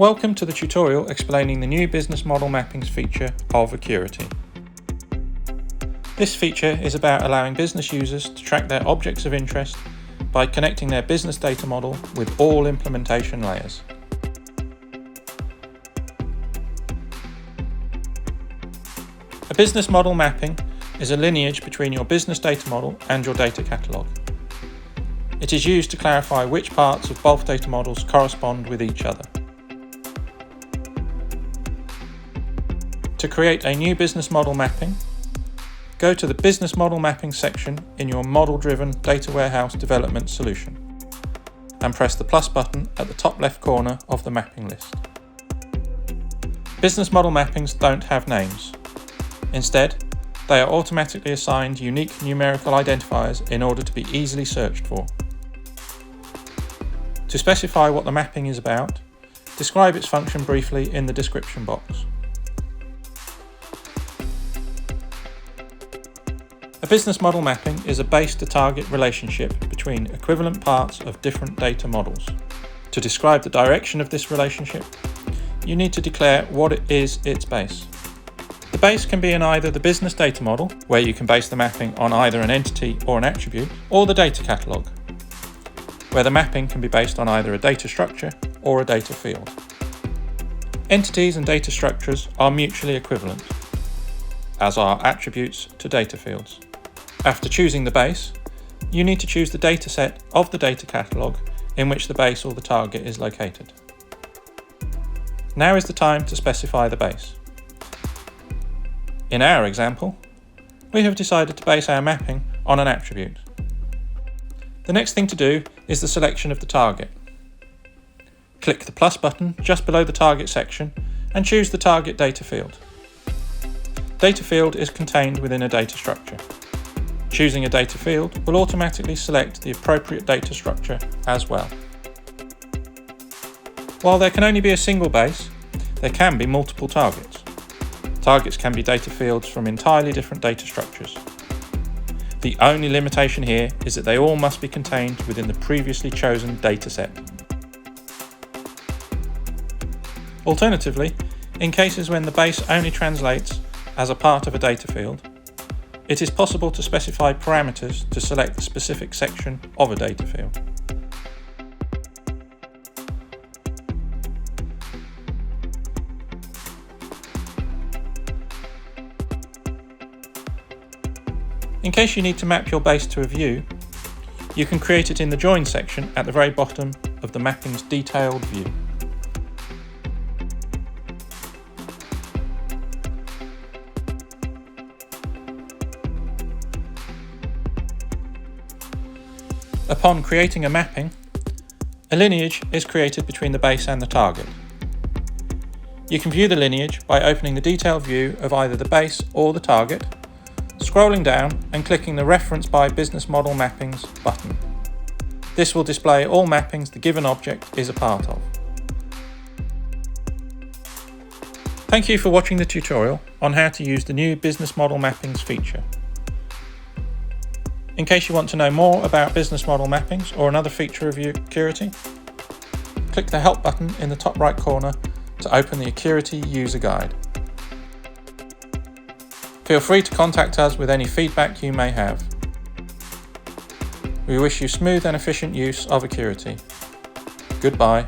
Welcome to the tutorial explaining the new business model mappings feature of Accurity. This feature is about allowing business users to track their objects of interest by connecting their business data model with all implementation layers. A business model mapping is a lineage between your business data model and your data catalog. It is used to clarify which parts of both data models correspond with each other. To create a new business model mapping, go to the Business Model Mapping section in your model-driven data warehouse development solution and press the plus button at the top left corner of the mapping list. Business model mappings don't have names. Instead, they are automatically assigned unique numerical identifiers in order to be easily searched for. To specify what the mapping is about, describe its function briefly in the description box. A business model mapping is a base-to-target relationship between equivalent parts of different data models. To describe the direction of this relationship, you need to declare what is its base. The base can be in either the business data model, where you can base the mapping on either an entity or an attribute, or the data catalog, where the mapping can be based on either a data structure or a data field. Entities and data structures are mutually equivalent, as are attributes to data fields. After choosing the base, you need to choose the dataset of the data catalog in which the base or the target is located. Now is the time to specify the base. In our example, we have decided to base our mapping on an attribute. The next thing to do is the selection of the target. Click the plus button just below the target section and choose the target data field. Data field is contained within a data structure. Choosing a data field will automatically select the appropriate data structure as well. While there can only be a single base, there can be multiple targets. Targets can be data fields from entirely different data structures. The only limitation here is that they all must be contained within the previously chosen dataset. Alternatively, in cases when the base only translates as a part of a data field, it is possible to specify parameters to select the specific section of a data field. In case you need to map your base to a view, you can create it in the Join section at the very bottom of the mapping's detailed view. Upon creating a mapping, a lineage is created between the base and the target. You can view the lineage by opening the detailed view of either the base or the target, scrolling down and clicking the Reference by Business Model Mappings button. This will display all mappings the given object is a part of. Thank you for watching the tutorial on how to use the new Business Model Mappings feature. In case you want to know more about business model mappings or another feature of Accurity, click the Help button in the top right corner to open the Accurity user guide. Feel free to contact us with any feedback you may have. We wish you smooth and efficient use of Accurity. Goodbye.